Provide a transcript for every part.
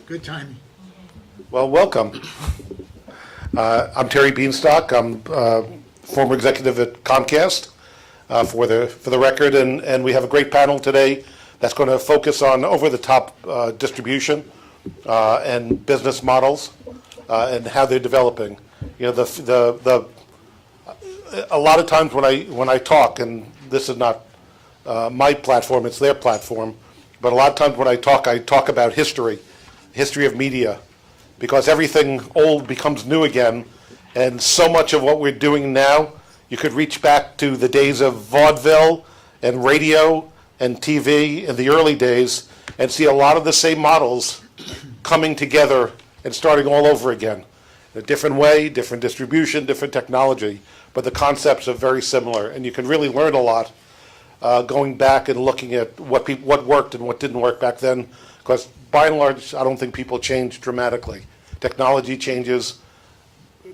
Good timing. Well, welcome. I'm Terry Beanstalk. I'm former executive at Comcast, for the record, and we have a great panel today that's going to focus on over-the-top distribution and business models and how they're developing. You know, a lot of times when I talk, and this is not my platform, it's their platform, but a lot of times when I talk about history of media, because everything old becomes new again, and so much of what we're doing now, you could reach back to the days of vaudeville and radio and TV in the early days and see a lot of the same models coming together and starting all over again. In a different way, different distribution, different technology, but the concepts are very similar, and you can really learn a lot going back and looking at what worked and what didn't work back then, because by and large, I don't think people change dramatically. Technology changes.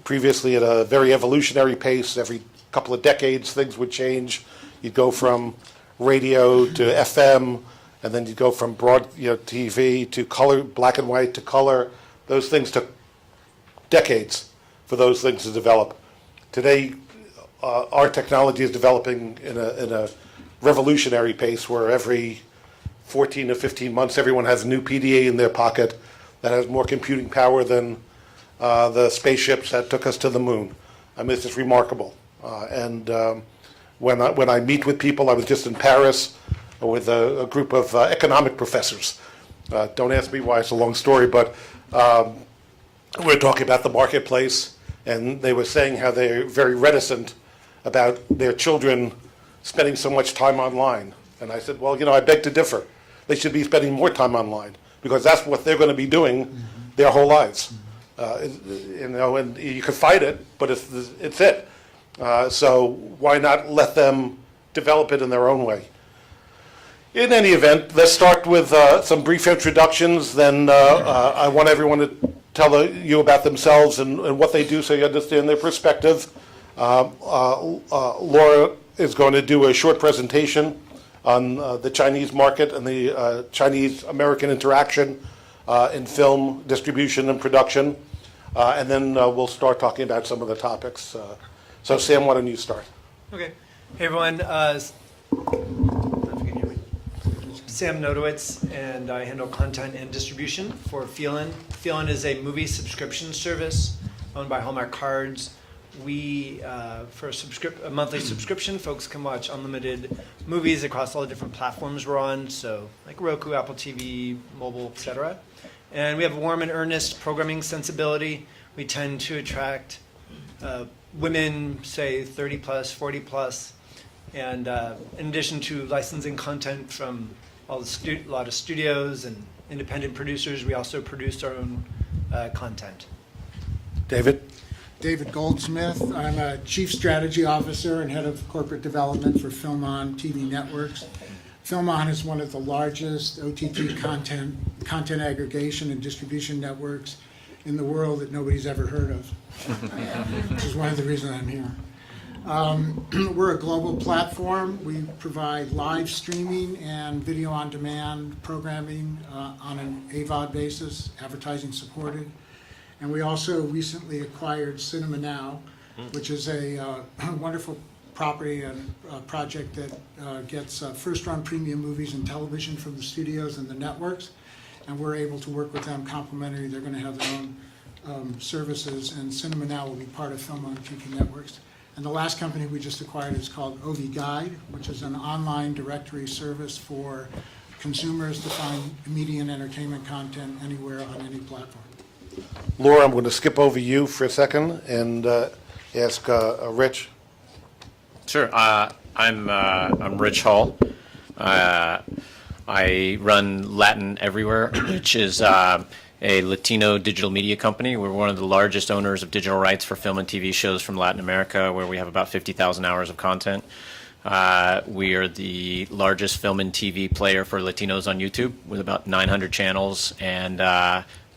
Previously at a very evolutionary pace. Every couple of decades, things would change. You'd go from radio to FM, and then you'd go from TV to color, black and white to color. Those things took decades for those things to develop. Today, our technology is developing in a revolutionary pace where every 14 to 15 months, everyone has a new PDA in their pocket that has more computing power than the spaceships that took us to the moon. I mean, it's just remarkable. When I meet with people, I was just in Paris with a group of economic professors. Don't ask me why, it's a long story, but we're talking about the marketplace, and they were saying how they're very reticent about their children spending so much time online. And I said, well, I beg to differ. They should be spending more time online because that's what they're going to be doing their whole lives. And you can fight it, but it's it. So why not let them develop it in their own way? In any event, let's start with some brief introductions. Then I want everyone to tell you about themselves and what they do so you understand their perspective. Laura is going to do a short presentation on the Chinese market and the Chinese-American interaction in film distribution and production. And then we'll start talking about some of the topics. So Sam, why don't you start? Okay. Hey everyone, Sam Nodowitz, and I handle content and distribution for Feelin. Feelin is a movie subscription service owned by Hallmark Cards. We, for a monthly subscription, folks can watch unlimited movies across all the different platforms we're on, so like Roku, Apple TV, mobile, etc. And we have a warm and earnest programming sensibility. We tend to attract women, say 30 plus, 40 plus, and in addition to licensing content from a lot of studios and independent producers, we also produce our own content. David? David Goldsmith. I'm a Chief Strategy Officer and Head of Corporate Development for Film On TV Networks. Film On is one of the largest OTT content aggregation and distribution networks in the world that nobody's ever heard of, which is one of the reasons I'm here. We're a global platform. We provide live streaming and video on demand programming on an AVOD basis, advertising supported. And we also recently acquired Cinema Now, which is a wonderful property and project that gets first-run premium movies and television from the studios and the networks. And we're able to work with them complementary. They're going to have their own services, and Cinema Now will be part of Film On TV Networks. And the last company we just acquired is called OV Guide, which is an online directory service for consumers to find media and entertainment content anywhere on any platform. Laura, I'm going to skip over you for a second and ask Rich. Sure. I'm Rich Hall. I run Latin Everywhere, which is a Latino digital media company. We're one of the largest owners of digital rights for film and TV shows from Latin America, where we have about 50,000 hours of content. We are the largest film and TV player for Latinos on YouTube with about 900 channels, and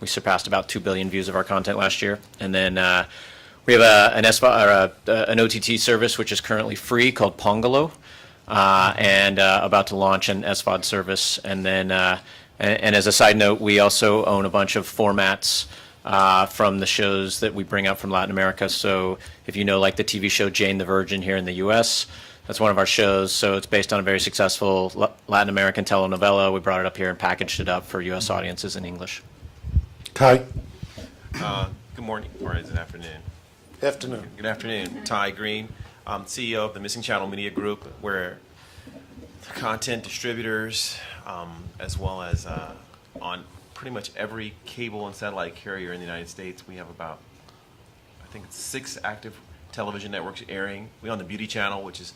we surpassed about 2 billion views of our content last year. And then we have an OTT service which is currently free called Pongalo, and about to launch an SVOD service. And then And as a side note, we also own a bunch of formats from the shows that we bring out from Latin America. So if you know, like the TV show Jane the Virgin here in the U.S., that's one of our shows. So it's based on a very successful Latin American telenovela. We brought it up here and packaged it up for U.S. audiences in English. Ty? Good morning, or is it afternoon? Afternoon. Good afternoon. Ty Green, I'm CEO of the Missing Channel Media Group. We're content distributors, as well as on pretty much every cable and satellite carrier in the United States. We have about, I think it's 6 active television networks airing. We own the Beauty Channel, which is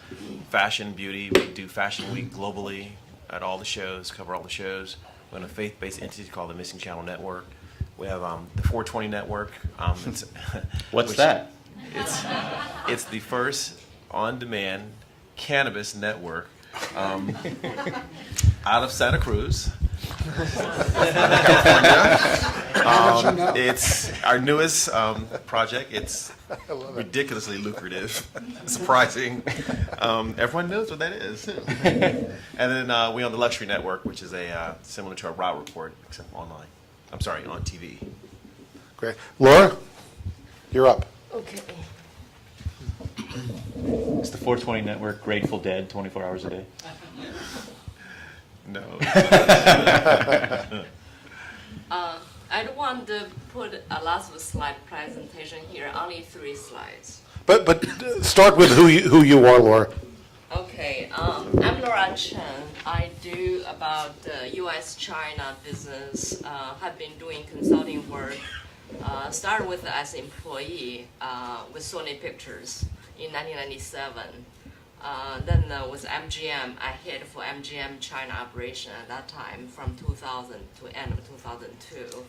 fashion, beauty. We do Fashion Week globally at all the shows, cover all the shows. We own a faith-based entity called the Missing Channel Network. We have the 420 Network. What's that? It's the first on-demand cannabis network out of Santa Cruz, California. It's our newest project. It's ridiculously lucrative, surprising. Everyone knows what that is, too. And then we own the Luxury Network, which is similar to a Route Report, except online. I'm sorry, on TV. Great. Laura, you're up. Okay. It's the 420 Network, Grateful Dead, 24 hours a day. No. I don't want to put a lot of slide presentation here, only 3 slides. But start with who you are, Laura. Okay, I'm Laura Chen. I do about U.S.-China business. Have been doing consulting work. Started with as employee with Sony Pictures in 1997. Then with MGM, I head for MGM China operation at that time from 2000 to end of 2002.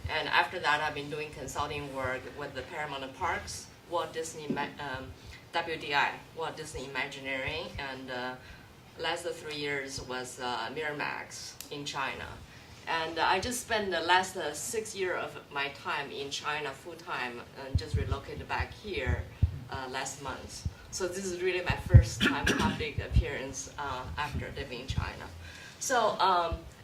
And after that, I've been doing consulting work with the Paramount Parks, Walt Disney, WDI, Walt Disney Imagineering, and last 3 years was Miramax in China. And I just spent the last 6 years of my time in China full time and just relocated back here last month. So this is really my first time public appearance after living in China. So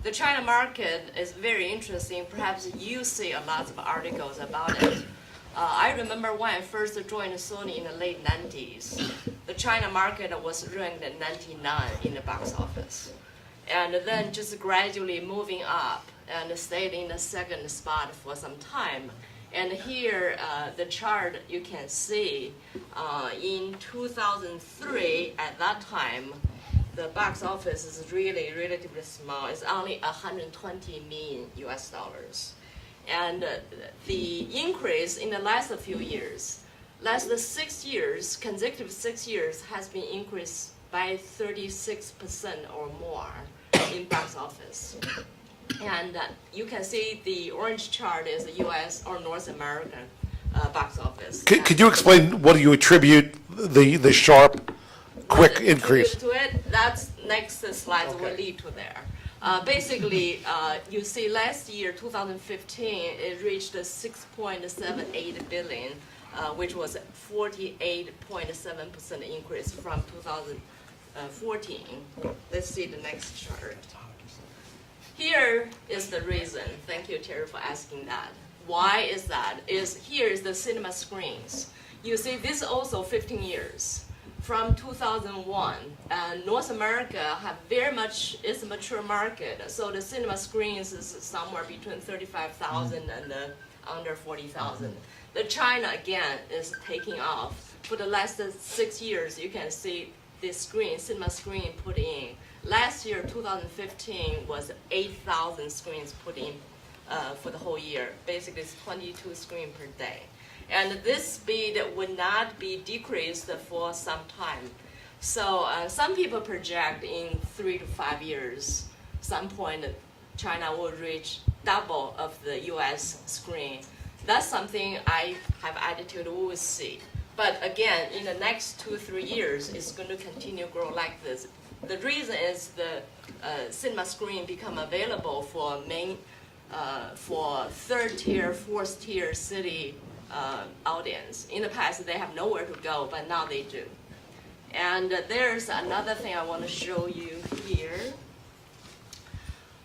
the China market is very interesting. Perhaps you see a lot of articles about it. I remember when I first joined Sony in the late 90s, the China market was ranked at 99 in the box office. And then just gradually moving up and stayed in the 2nd spot for some time. And here, the chart you can see, in 2003, at that time, the box office is really relatively small. It's only 120 million US dollars. And the increase in the last few years, last 6 years, consecutive 6 years, has been increased by 36% or more in box office. And you can see the orange chart is the U.S. or North American box office. Could you explain what do you attribute the sharp, quick increase? To it, that's next slide will lead to there. Basically, you see last year, 2015, it reached 6.78 billion, which was 48.7% increase from 2014. Let's see the next chart. Here is the reason. Thank you, Terry, for asking that. Why is that? Here is the cinema screens. You see, this is also 15 years. From 2001, North America have very much, it's a mature market, so the cinema screens is somewhere between 35,000 and under 40,000. The China, again, is taking off. For the last 6 years, you can see this screen, cinema screen put in. Last year, 2015, was 8,000 screens put in for the whole year. Basically, it's 22 screens per day. And this speed would not be decreased for some time. So some people project in 3 to 5 years, some point China will reach double of the US screen. That's something I have attitude we will see. But again, in the next 2 or 3 years, it's going to continue to grow like this. The reason is the cinema screen become available for for 3rd tier, 4th tier city audience. In the past, they have nowhere to go, but now they do. And there's another thing I want to show you here.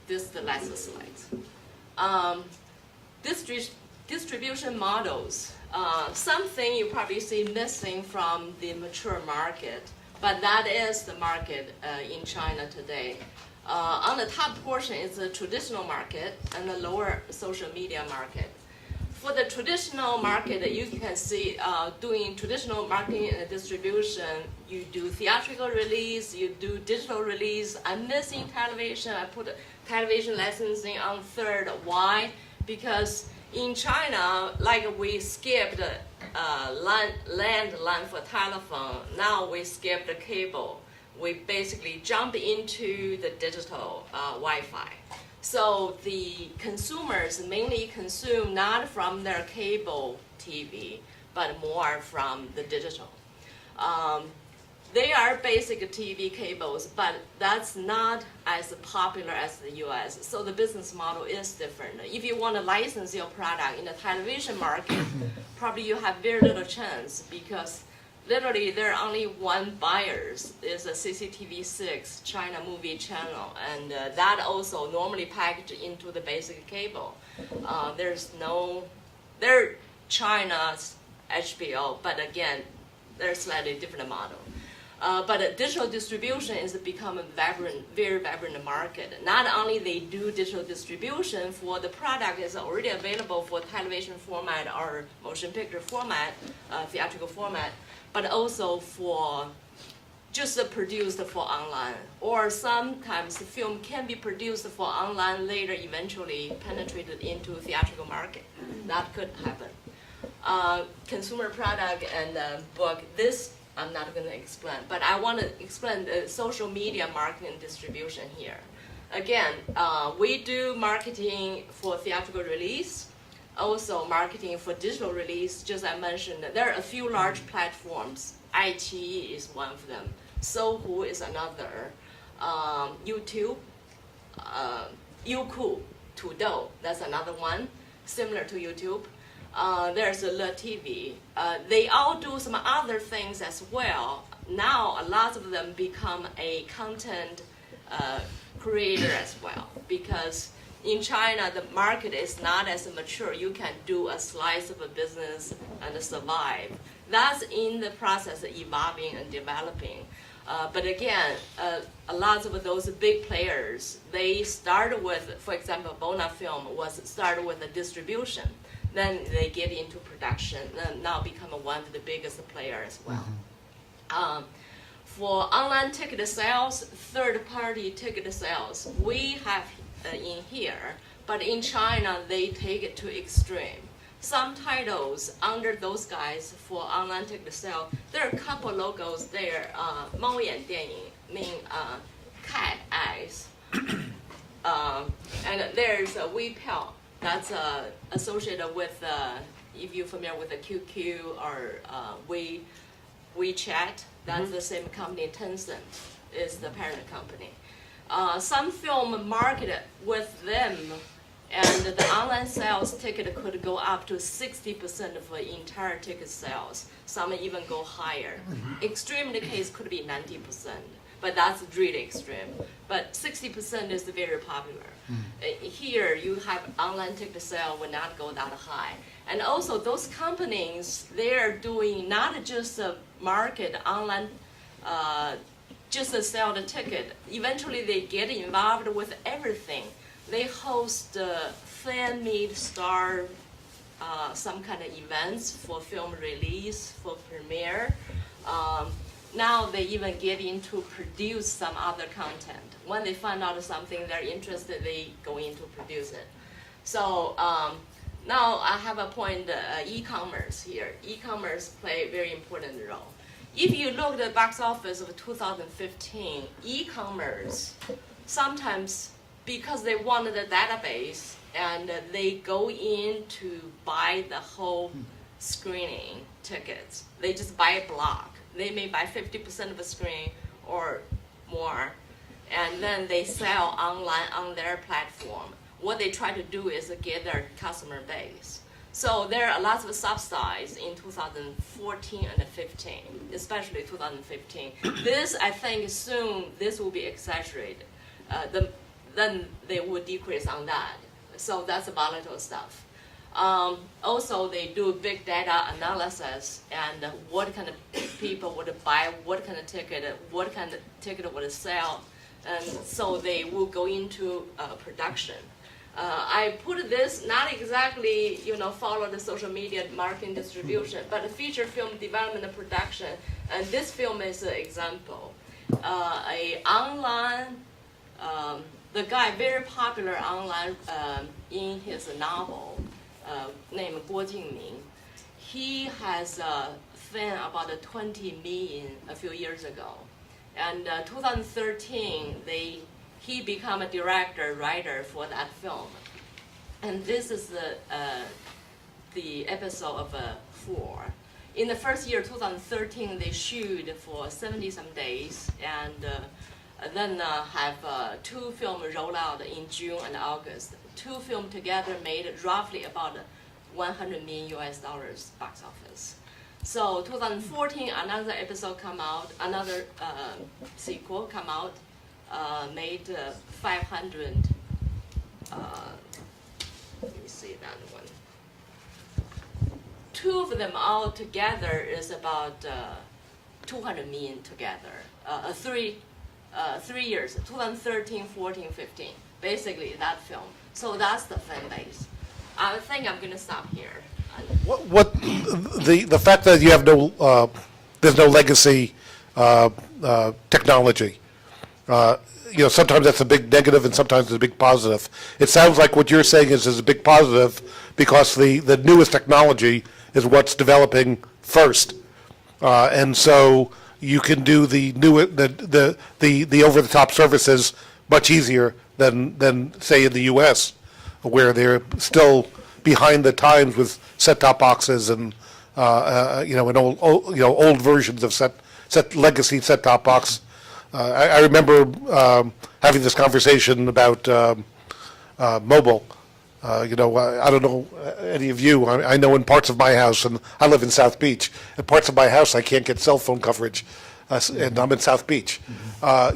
This is the last slide. Distribution models. Something you probably see missing from the mature market, but that is the market in China today. On the top portion is the traditional market and the lower social media market. For the traditional market, you can see doing traditional marketing and distribution, you do theatrical release, you do digital release. I'm missing television. I put television licensing on third. Why? Because in China, like we skipped landline for telephone, now we skip the cable. We basically jump into the digital Wi-Fi. So the consumers mainly consume not from their cable TV, but more from the digital. They are basic TV cables, but that's not as popular as the US. So the business model is different. If you want to license your product in the television market, probably you have very little chance because literally there are only one buyers. It's a CCTV6 China movie channel, and that also normally packaged into the basic cable. They're China's HBO, but again, they're slightly different model. But digital distribution is becoming very vibrant market. Not only they do digital distribution for the product is already available for television format or motion picture format, theatrical format, but also for just produced for online. Or sometimes the film can be produced for online later, eventually penetrated into theatrical market. That could happen. Consumer product and book, this I'm not going to explain, but I want to explain the social media marketing and distribution here. Again, we do marketing for theatrical release, also marketing for digital release. Just I mentioned, there are a few large platforms. iQIYI is one of them. Sohu is another. YouTube, Youku, Tudou, that's another one, similar to YouTube. There's Le TV. They all do some other things as well. Now, a lot of them become a content creator as well, because in China, the market is not as mature. You can do a slice of a business and survive. That's in the process of evolving and developing. But again, a lot of those big players, they started with, for example, Bona Film was started with a distribution. Then they get into production, and now become one of the biggest players as well. For online ticket sales, third-party ticket sales, we have in here, but in China, they take it to extreme. Some titles under those guys for online ticket sale, there are a couple logos there. 猫眼电影 mean cat eyes. And there's a WePay. That's associated with, if you're familiar with the QQ or WeChat, that's the same company. Tencent is the parent company. Some film marketed with them, and the online sales ticket could go up to 60% of the entire ticket sales. Some even go higher. Extreme case could be 90%. But that's really extreme. But 60% is very popular. Here, you have online ticket sale will not go that high. And also, those companies, they're doing not just a market online, just to sell the ticket. Eventually, they get involved with everything. They host fan meet, star, some kind of events for film release, for premiere. Now they even get into produce some other content. When they find out something they're interested, they go into produce it. So now I have a point, e-commerce here. E-commerce play a very important role. If you look at the box office of 2015, e-commerce, sometimes because they wanted a database and they go in to buy the whole screening tickets. They just buy a block. They may buy 50% of a screen or more, and then they sell online on their platform. What they try to do is get their customer base. So there are lots of subsidies in 2014 and 15, especially 2015. This, I think, soon this will be exaggerated. The then they would decrease on that. So that's volatile stuff. Also, they do big data analysis and what kind of people would buy, what kind of ticket would sell, and so they will go into production. I put this not exactly, follow the social media marketing distribution, but the feature film development and production. And this film is an example. A online, the guy very popular online in his novel, named Guo Jingming. He has a fan about 20 million a few years ago. And 2013, he became a director, writer for that film. And this is the episode of 4. In the first year, 2013, they shoot for 70-some days, and then have 2 films roll out in June and August. 2 films together made roughly about $100 million box office. So 2014, another episode come out, another sequel come out, made 500. Let me see that one. 2 of them all together is about 200 million together. 3 years, 2013, 14, 15. Basically that film. So that's the fan base. I think I'm gonna stop here. What the fact that you have there's no legacy technology. Sometimes that's a big negative and sometimes it's a big positive. It sounds like what you're saying is a big positive because the newest technology is what's developing first, and so you can do the over-the-top services much easier than say in the U.S., where they're still behind the times with set-top boxes and and old versions of legacy set-top box. I remember having this conversation about mobile. I don't know any of you. I know in parts of my house, and I live in South Beach. In parts of my house, I can't get cell phone coverage, and I'm in South Beach.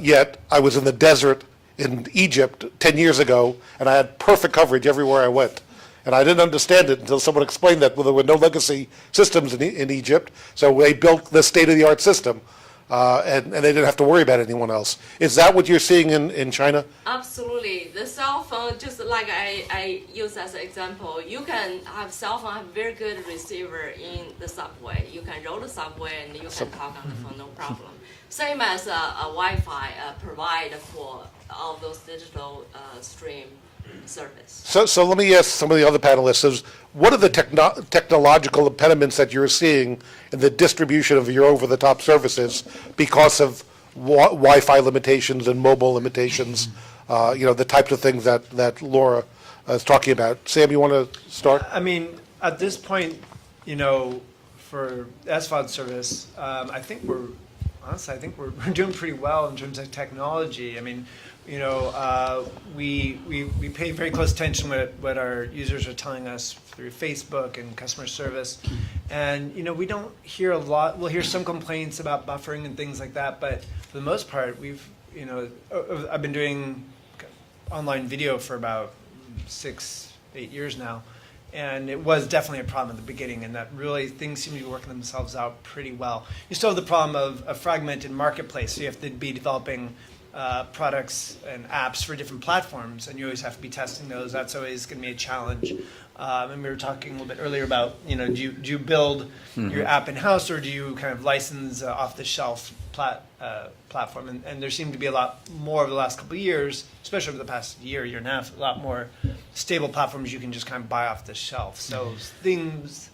Yet I was in the desert in Egypt 10 years ago, and I had perfect coverage everywhere I went. And I didn't understand it until someone explained that there were no legacy systems in Egypt, so they built the state-of-the-art system, and they didn't have to worry about anyone else. Is that what you're seeing in China? Absolutely. The cell phone, just like I use as an example, you can have cell phone, have very good receiver in the subway. You can roll the subway and you can talk on the phone, no problem. Same as a Wi-Fi provide for all those digital stream service. So let me ask some of the other panelists, what are the technological impediments that you're seeing in the distribution of your over-the-top services because of Wi-Fi limitations and mobile limitations, the types of things that Laura is talking about? Sam, you want to start? I mean, at this point, for SVOD service, I think we're doing pretty well in terms of technology. I mean, we pay very close attention to what our users are telling us through Facebook and customer service, and we don't hear a lot. We'll hear some complaints about buffering and things like that, but for the most part, I've been doing online video for about 6-8 years now, and it was definitely a problem at the beginning, and that really things seem to be working themselves out pretty well. You still have the problem of a fragmented marketplace, so you have to be developing products and apps for different platforms, and you always have to be testing those. That's always going to be a challenge. And we were talking a little bit earlier about, do you build your app in-house, or do you kind of license off-the-shelf platform? And there seemed to be a lot more over the last couple of years, especially over the past year and a half, a lot more stable platforms you can just kind of buy off the shelf. So things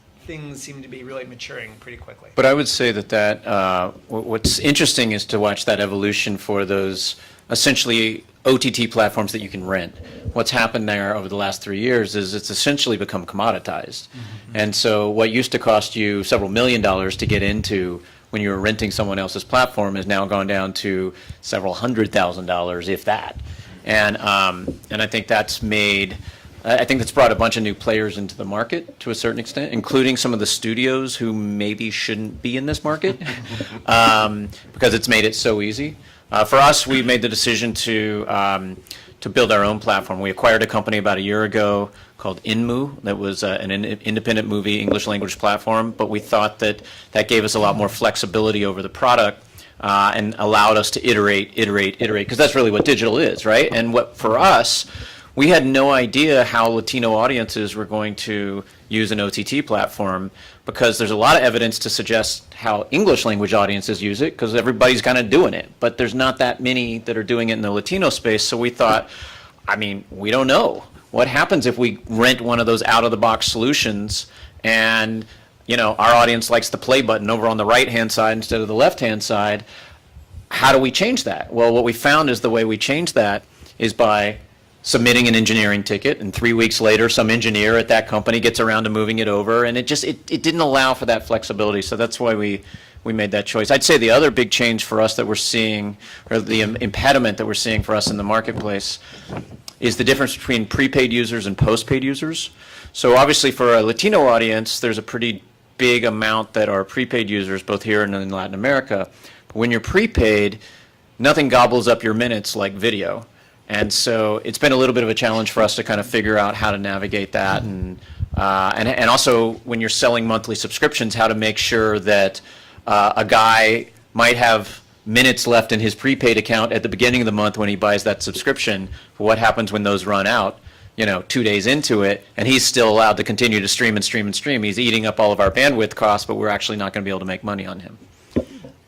seem to be really maturing pretty quickly. But I would say that what's interesting is to watch that evolution for those essentially OTT platforms that you can rent. What's happened there over the last 3 years is it's essentially become commoditized. And so what used to cost you several $1 million to get into when you were renting someone else's platform has now gone down to several $100,000, if that. And I think that's brought a bunch of new players into the market to a certain extent, including some of the studios who maybe shouldn't be in this market because it's made it so easy. For us, we made the decision to to build our own platform. We acquired a company about a year ago called Inmu that was an independent movie English language platform, but we thought that that gave us a lot more flexibility over the product and allowed us to iterate, because that's really what digital is, right? And what for us, we had no idea how Latino audiences were going to use an OTT platform, because there's a lot of evidence to suggest how English language audiences use it, because everybody's kind of doing it, but there's not that many that are doing it in the Latino space. So we thought, I mean, we don't know. What happens if we rent one of those out-of-the-box solutions and, you know, our audience likes the play button over on the right-hand side instead of the left-hand side? How do we change that? Well, what we found is the way we change that is by submitting an engineering ticket, and 3 weeks later, some engineer at that company gets around to moving it over, and it didn't allow for that flexibility. So that's why we made that choice. I'd say the other big change for us that we're seeing, or the impediment that we're seeing for us in the marketplace, is the difference between prepaid users and postpaid users. So obviously for a Latino audience, there's a pretty big amount that are prepaid users, both here and in Latin America. But when you're prepaid, nothing gobbles up your minutes like video. And so it's been a little bit of a challenge for us to kind of figure out how to navigate that, and also when you're selling monthly subscriptions, how to make sure that a guy might have minutes left in his prepaid account at the beginning of the month when he buys that subscription. What happens when those run out, 2 days into it, and he's still allowed to continue to stream and stream and stream. He's eating up all of our bandwidth costs, but we're actually not going to be able to make money on him.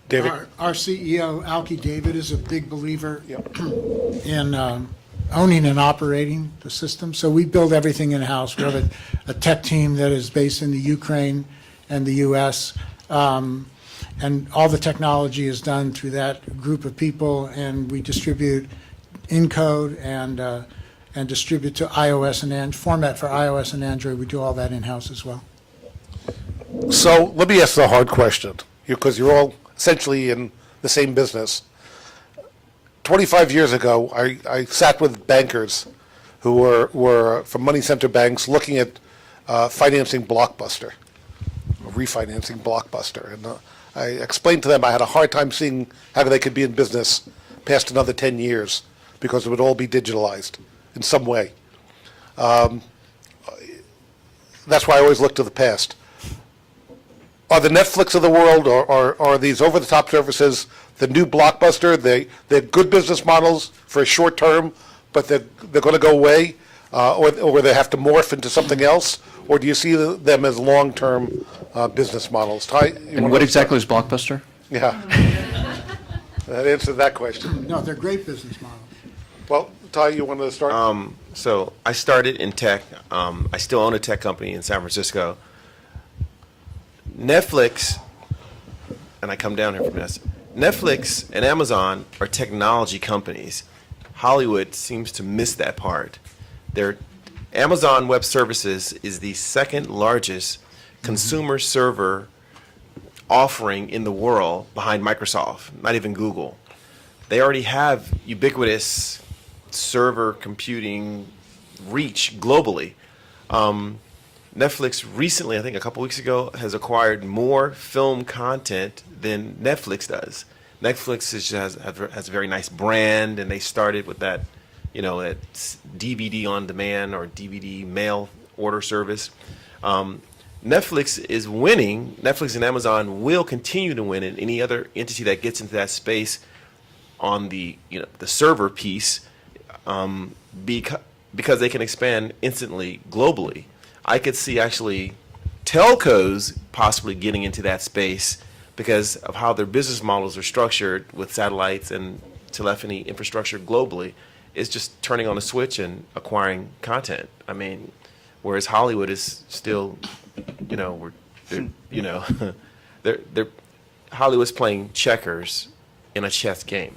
David? Our CEO, Alki David, is a big believer in owning and operating the system. So we build everything in-house. We have a tech team that is based in the Ukraine and the U.S., and all the technology is done through that group of people, and we distribute encode and distribute to iOS and format for iOS and Android. We do all that in-house as well. So let me ask the hard question, because you're all essentially in the same business. 25 years ago, I sat with bankers who were from money center banks looking at financing Blockbuster, refinancing Blockbuster. And I explained to them I had a hard time seeing how they could be in business past another 10 years because it would all be digitalized in some way. That's why I always look to the past. Are the Netflix of the world, or are these over-the-top services the new Blockbuster? They're good business models for a short term, but they're going to go away, or they have to morph into something else? Or do you see them as long-term business models? Ty, And what exactly is Blockbuster? Yeah. That answered that question. No, they're great business models. Well, Ty, you want to start? So I started in tech. I still own a tech company in San Francisco. Netflix, and I come down here from this, Netflix and Amazon are technology companies. Hollywood seems to miss that part. Amazon Web Services is the second largest consumer server offering in the world behind Microsoft, not even Google. They already have ubiquitous server computing reach globally. Netflix recently, I think a couple weeks ago, has acquired more film content than Netflix does. Netflix has a very nice brand, and they started with that, that DVD on demand or DVD mail order service. Netflix is winning. Netflix and Amazon will continue to win, and any other entity that gets into that space on the server piece, because they can expand instantly globally. I could see actually telcos possibly getting into that space because of how their business models are structured with satellites and telephony infrastructure globally. It's just turning on a switch and acquiring content. I mean, whereas Hollywood is still, Hollywood's playing checkers in a chess game.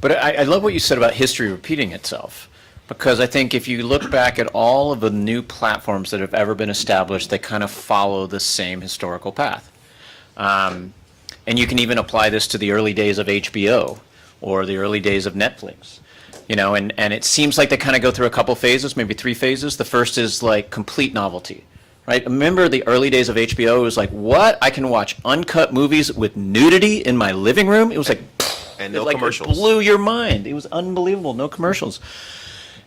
But I love what you said about history repeating itself, because I think if you look back at all of the new platforms that have ever been established, they kind of follow the same historical path. And you can even apply this to the early days of HBO or the early days of Netflix. And it seems like they kind of go through a couple phases, maybe 3 phases. The first is like complete novelty, right? Remember the early days of HBO? It was like, what? I can watch uncut movies with nudity in my living room? It was like, And no Like, commercials. It blew your mind. It was unbelievable. No commercials.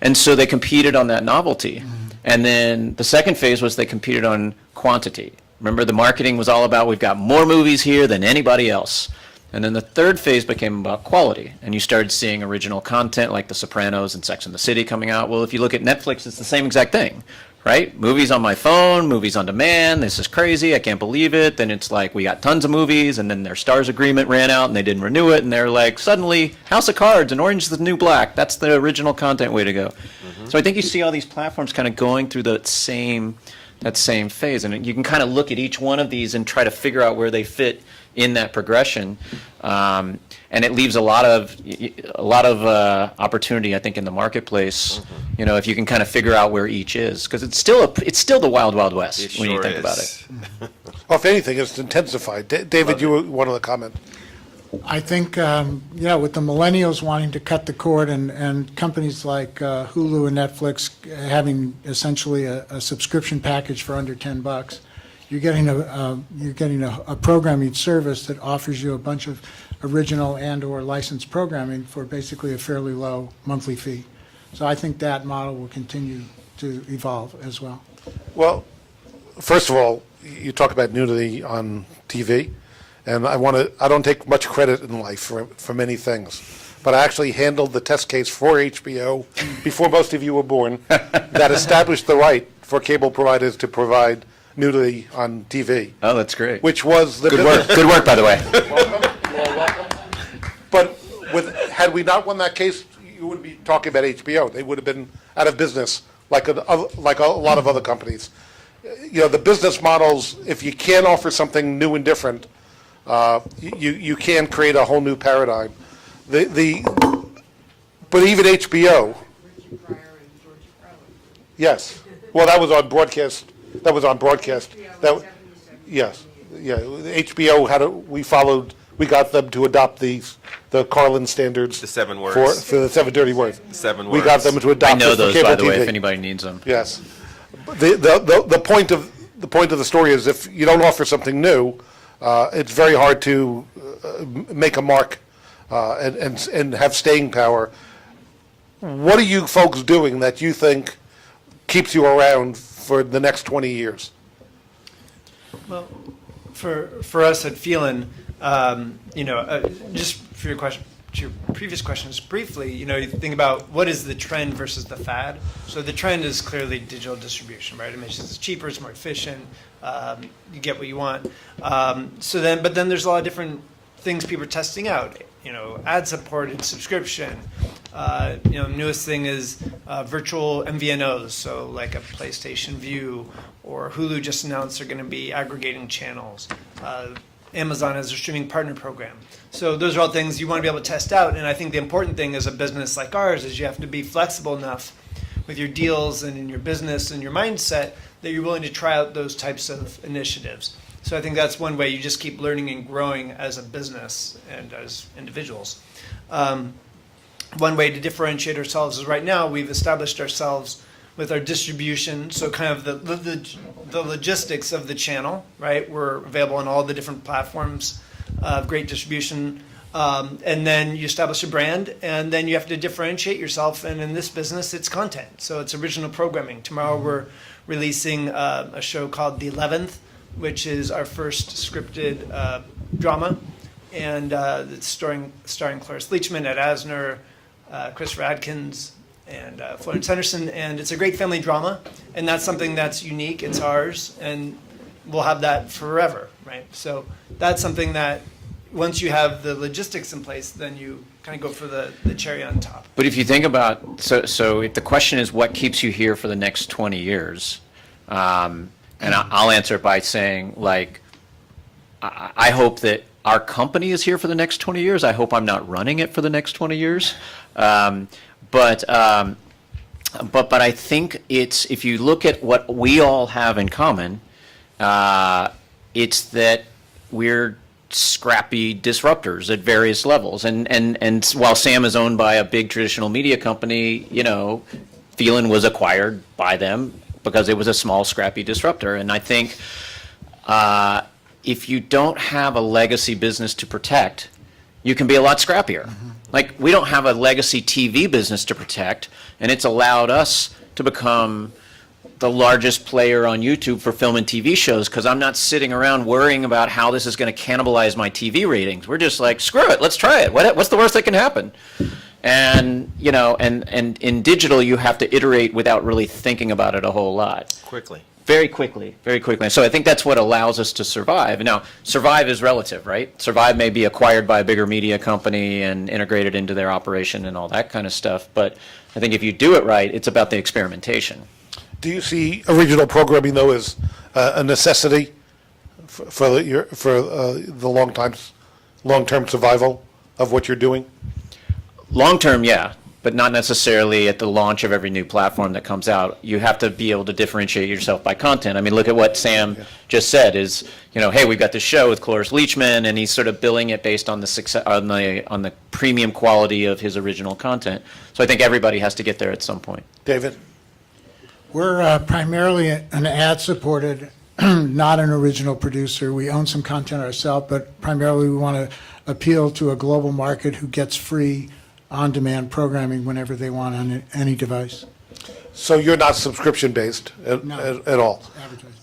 And so they competed on that novelty. And then the second phase was they competed on quantity. Remember, the marketing was all about, we've got more movies here than anybody else. And then the third phase became about quality. And you started seeing original content like The Sopranos and Sex and the City coming out. Well, if you look at Netflix, it's the same exact thing, right? Movies on my phone, movies on demand. This is crazy. I can't believe it. Then it's like, we got tons of movies, and then their Stars agreement ran out and they didn't renew it. And they're like, suddenly, House of Cards and Orange is the New Black. That's the original content way to go. So I think you see all these platforms kind of going through that same phase. And you can kind of look at each one of these and try to figure out where they fit in that progression, and it leaves a lot of opportunity, I think, in the marketplace. You know, if you can kind of figure out where each is, because it's still the wild, wild west It when you sure think is. about it. Well, if anything, it's intensified. David, you wanted to comment? I think, with the millennials wanting to cut the cord and companies like Hulu and Netflix having essentially a subscription package for under $10, you're getting a programming service that offers you a bunch of original and/or licensed programming for basically a fairly low monthly fee. So I think that model will continue to evolve as well. Well, first of all, you talk about nudity on TV, and I don't take much credit in life for many things, but I actually handled the test case for HBO before most of you were born that established the right for cable providers to provide nudity on TV, Oh, that's great. which was the Good work. Good work, by the way. But had we not won that case, you would be talking about HBO. They would have been out of business like a lot of other companies. You know, the business models, if you can't offer something new and different, you can create a whole new paradigm. But even HBO, yes. Well, that was on broadcast. Yes, yeah. HBO we got them to adopt the Carlin standards. The 7 words. For the 7 dirty words. 7 We got them to I adopt know it for those, cable by the way, TV. if anybody needs them. Yes. The point of the story is if you don't offer something new, it's very hard to make a mark and have staying power. What are you folks doing that you think keeps you around for the next 20 years? Well, for us at Feelin, just for your question, to your previous questions briefly, you think about what is the trend versus the fad. So the trend is clearly digital distribution, right? It makes it cheaper, it's more efficient, you get what you want. But then there's a lot of different things people are testing out. Ad-supported subscription. Newest thing is virtual MVNOs, so like a PlayStation View, or Hulu just announced they're going to be aggregating channels. Amazon has a streaming partner program. So those are all things you want to be able to test out. And I think the important thing as a business like ours is you have to be flexible enough with your deals and in your business and your mindset that you're willing to try out those types of initiatives. So I think that's one way you just keep learning and growing as a business and as individuals. One way to differentiate ourselves is right now we've established ourselves with our distribution, so kind of the logistics of the channel, right? We're available on all the different platforms of great distribution. And then you establish a brand, and then you have to differentiate yourself. And in this business, it's content. So it's original programming. Tomorrow we're releasing a show called The 11th, which is our first scripted drama. And it's starring Cloris Leachman, Ed Asner, Christopher Adkins, and Florence Henderson. And it's a great family drama. And that's something that's unique. It's ours. And we'll have that forever, right? So that's something that once you have the logistics in place, then you kind of go for the cherry on top. But if you think about, so if the question is what keeps you here for the next 20 years, and I'll answer it by saying, like, I hope that our company is here for the next 20 years. I hope I'm not running it for the next 20 years. But I think it's, if you look at what we all have in common, it's that we're scrappy disruptors at various levels. And while Sam is owned by a big traditional media company, Feelin was acquired by them because it was a small, scrappy disruptor. And I think if you don't have a legacy business to protect, you can be a lot scrappier. Like, we don't have a legacy TV business to protect, and it's allowed us to become the largest player on YouTube for film and TV shows, because I'm not sitting around worrying about how this is going to cannibalize my TV ratings. We're just like, screw it, let's try it. What's the worst that can happen? And, you know, and in digital, you have to iterate without really thinking about it a whole lot. Quickly. Very quickly, very quickly. So I think that's what allows us to survive. Now, survive is relative, right? Survive may be acquired by a bigger media company and integrated into their operation and all that kind of stuff. But I think if you do it right, it's about the experimentation. Do you see original programming, though, as a necessity for the long-term survival of what you're doing? Long term, yeah, but not necessarily at the launch of every new platform that comes out. You have to be able to differentiate yourself by content. I mean, look at what Sam just said is, you know, hey, we've got this show with Cloris Leachman, and he's sort of billing it based on the success, on the premium quality of his original content. So I think everybody has to get there at some point. David? We're primarily an ad-supported, not an original producer. We own some content ourselves, but primarily we want to appeal to a global market who gets free on-demand programming whenever they want on any device. So you're not subscription-based No. at all? Advertising.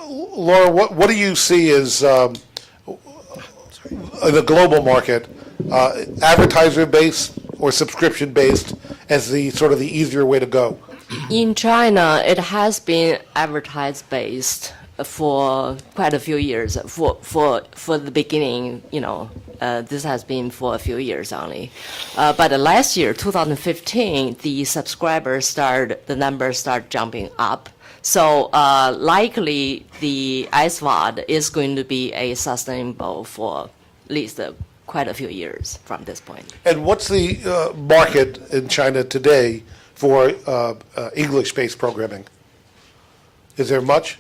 Laura, what do you see as, in the global market, advertiser-based or subscription-based as the sort of the easier way to go? In China, it has been advertised based for quite a few years. For the beginning, you know, this has been for a few years only. But last year, 2015, the numbers start jumping up. So likely the SVOD is going to be a sustainable for at least quite a few years from this point. And what's the market in China today for English-based programming? Is there much?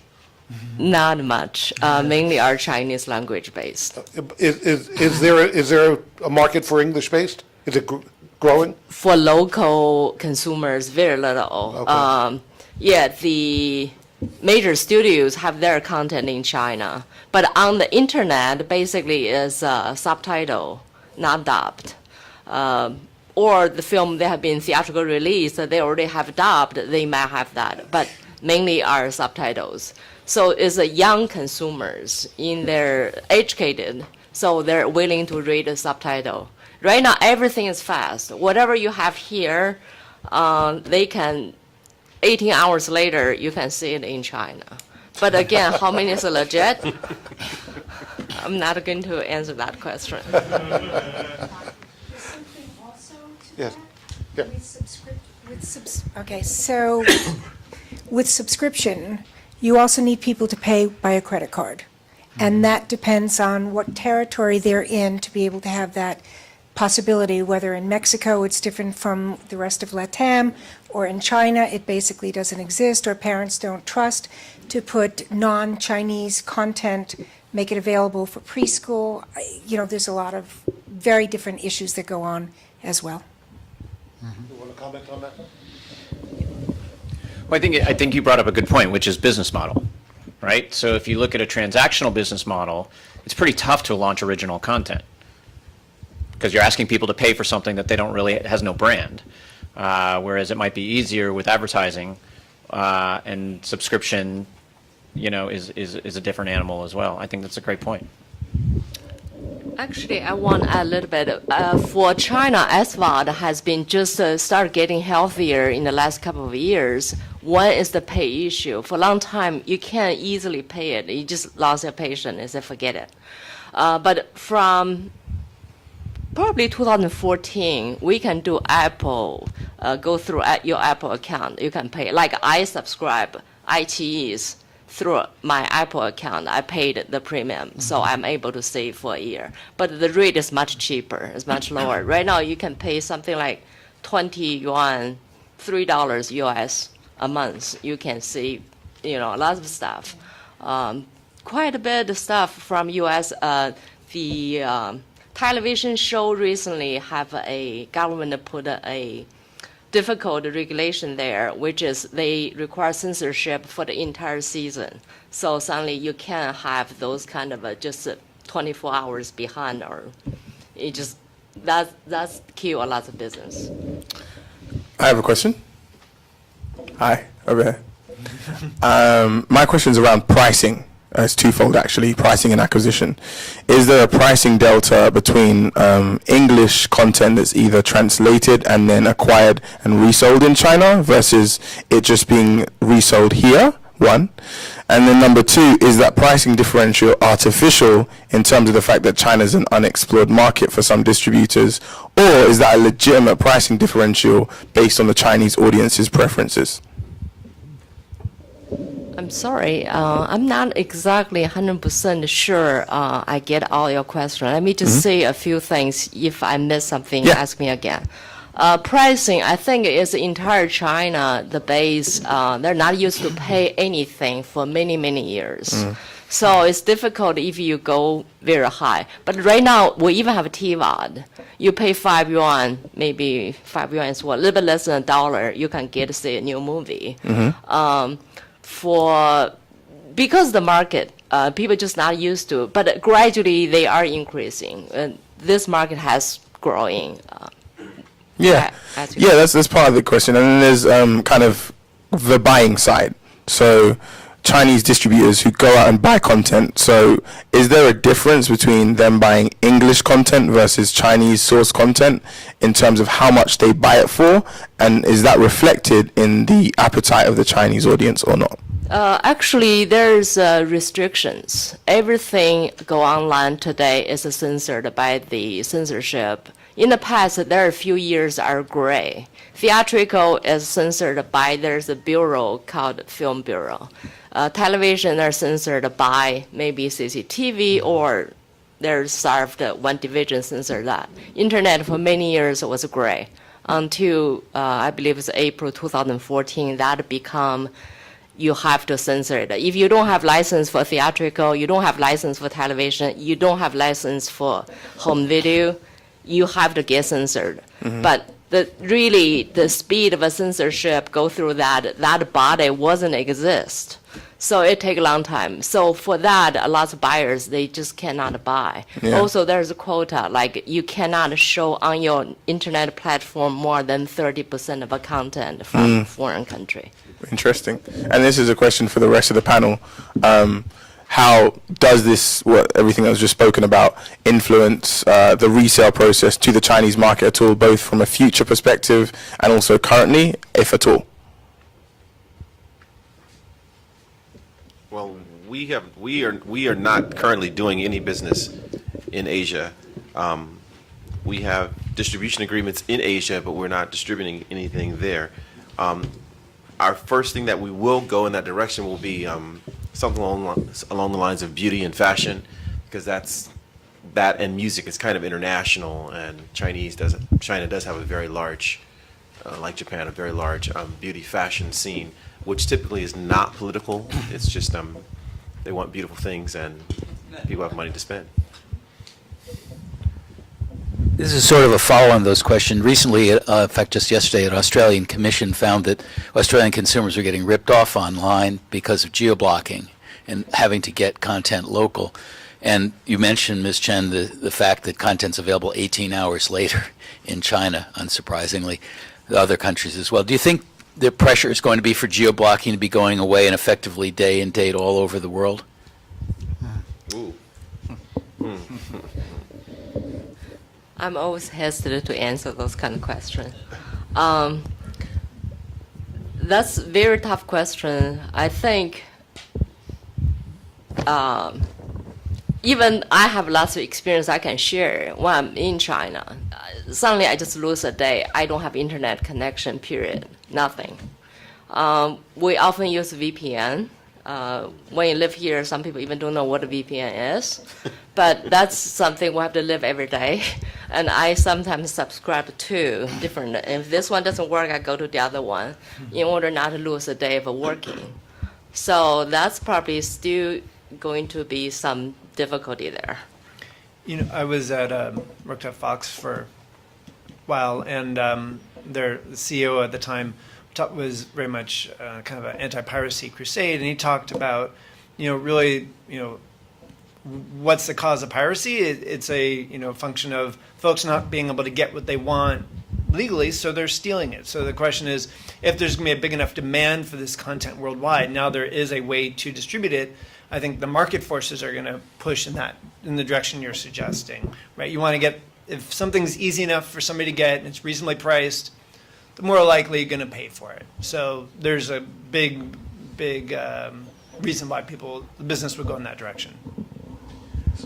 Not much. Mainly are Chinese language based. Is there a market for English-based? Is it growing? For local consumers, very little. Okay. Yeah, the major studios have their content in China, but on the internet, basically is subtitle, not dubbed. Or the film they have been theatrical released, they already have dubbed, they might have that, but mainly are subtitles. So it's young consumers they're educated, so they're willing to read the subtitle. Right now, everything is fast. Whatever you have here, they can, 18 hours later, you can see it in China. But again, how many is legit? I'm not going to answer that question. Something also to Yes. that? Yeah. Okay, so with subscription, you also need people to pay by a credit card. And that depends on what territory they're in to be able to have that possibility, whether in Mexico it's different from the rest of LATAM, or in China it basically doesn't exist, or parents don't trust to put non-Chinese content, make it available for preschool. You know, there's a lot of very different issues that go on as well. You want to comment on that? Well, I think you brought up a good point, which is business model, right? So if you look at a transactional business model, it's pretty tough to launch original content because you're asking people to pay for something that they don't really, it has no brand. Whereas it might be easier with advertising and subscription, you know, is a different animal as well. I think that's a great point. Actually, I want to add a little bit. For China, SVOD has been just start getting healthier in the last couple of years. One is the pay issue. For a long time, you can't easily pay it. You just lost your patience and said, forget it. But from probably 2014, we can do Apple, go through your Apple account. You can pay. Like I subscribe iQIYI through my Apple account. I paid the premium, so I'm able to save for a year. But the rate is much cheaper. It's much lower. Right now, you can pay something like 20 yuan, $3 US a month. You can save, you know, a lot of stuff. Quite a bit of stuff from US. The television show recently have a government put a difficult regulation there, which is they require censorship for the entire season. So suddenly you can't have those kind of just 24 hours behind, or it just that's kill a lot of business. I have a question. Hi, over here. My question is around pricing. It's twofold, actually, pricing and acquisition. Is there a pricing delta between English content that's either translated and then acquired and resold in China versus it just being resold here? One. And then number two, is that pricing differential artificial in terms of the fact that China is an unexplored market for some distributors, or is that a legitimate pricing differential based on the Chinese audience's preferences? I'm sorry, I'm not exactly 100% sure I get all your questions. Let me just say a few things. If I miss something, Yeah. ask me again. Pricing, I think, is entire China, the base, they're not used to pay anything for many, many years. So it's difficult if you go very high. But right now, we even have a TVOD. You pay 5 yuan, maybe 5 yuan is what, a little bit less than $1, you can get, say, a new movie. Because the market, people just not used to, but gradually they are increasing. And this market has growing. Yeah, as you- yeah, that's part of the question. And then there's kind of the buying side. So Chinese distributors who go out and buy content. So is there a difference between them buying English content versus Chinese source content in terms of how much they buy it for? And is that reflected in the appetite of the Chinese audience or not? Actually, there's restrictions. Everything go online today is censored by the censorship. In the past, there are a few years are gray. Theatrical is censored by, there's a bureau called Film Bureau. Television are censored by maybe CCTV, or there's served one division censored that. Internet for many years was gray until I believe it's April 2014 that become you have to censor it. If you don't have license for theatrical, you don't have license for television, you don't have license for home video, you have to get censored. But the speed of a censorship go through that body wasn't exist. So it take a long time. So for that, a lot of buyers, they just cannot buy. Yeah. Also, there's a quota, like you cannot show on your internet platform more than 30% of a content from foreign country. Interesting. And this is a question for the rest of the panel. How does this, everything that was just spoken about, influence the resale process to the Chinese market at all, both from a future perspective and also currently, if at all? Well, we are not currently doing any business in Asia. We have distribution agreements in Asia, but we're not distributing anything there. Our first thing that we will go in that direction will be something along the lines of beauty and fashion, because that and music is kind of international, and China does have a very large, like Japan, a very large beauty fashion scene, which typically is not political. It's just they want beautiful things, and people have money to spend. This is sort of a follow-on to those questions. Recently, in fact, just yesterday, an Australian commission found that Australian consumers are getting ripped off online because of geo-blocking and having to get content local. And you mentioned, Ms. Chen, the fact that content's available 18 hours later in China, unsurprisingly, the other countries as well. Do you think the pressure is going to be for geo-blocking to be going away and effectively day and date all over the world? Ooh. I'm always hesitant to answer those kind of questions. That's a very tough question. I think even I have lots of experience I can share when I'm in China. Suddenly I just lose a day. I don't have internet connection, period. Nothing. We often use VPN. When you live here, some people even don't know what a VPN is. But that's something we have to live every day. And I sometimes subscribe to different. If this one doesn't work, I go to the other one in order not to lose a day of working. So that's probably still going to be some difficulty there. You know, I was worked at Fox for a while, and their CEO at the time was very much kind of an anti-piracy crusade, and he talked about, really, what's the cause of piracy? It's a function of folks not being able to get what they want legally, so they're stealing it. So the question is, if there's going to be a big enough demand for this content worldwide, now there is a way to distribute it. I think the market forces are going to push in the direction you're suggesting, right? You want to get, if something's easy enough for somebody to get and it's reasonably priced, the more likely you're going to pay for it. So there's a big reason why the business would go in that direction.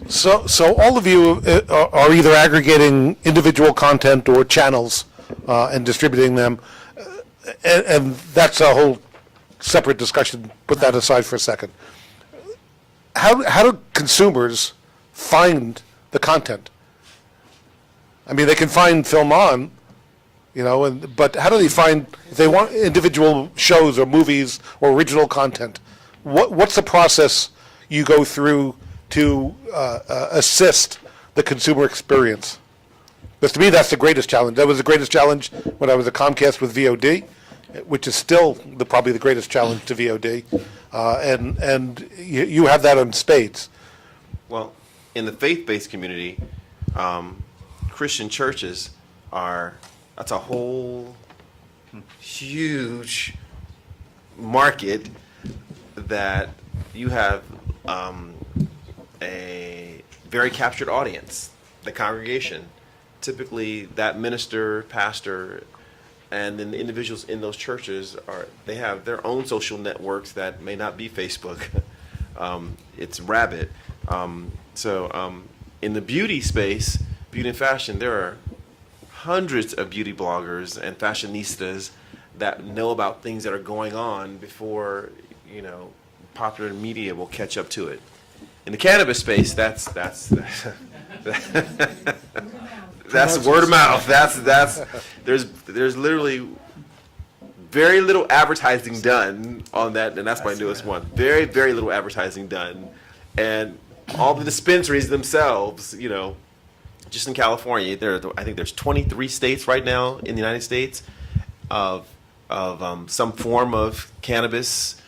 So all of you are either aggregating individual content or channels and distributing them, and that's a whole separate discussion. Put that aside for a second. How do consumers find the content? I mean, they can find Film On, but how do they find, if they want individual shows or movies or original content, what's the process you go through to assist the consumer experience? Because to me, that's the greatest challenge. That was the greatest challenge when I was at Comcast with VOD, which is still probably the greatest challenge to VOD. And you have that on spades. Well, in the faith-based community, Christian churches that's a whole huge market that you have a very captured audience, the congregation. Typically, that minister, pastor, and then the individuals in those churches they have their own social networks that may not be Facebook. It's rabid. So in the beauty space, beauty and fashion, there are hundreds of beauty bloggers and fashionistas that know about things that are going on before popular media will catch up to it. In the cannabis space, that's word of mouth. There's literally very little advertising done on that, and that's my newest one. Very, very little advertising done, and all the dispensaries themselves, just in California, I think there's 23 states right now in the United States of some form of cannabis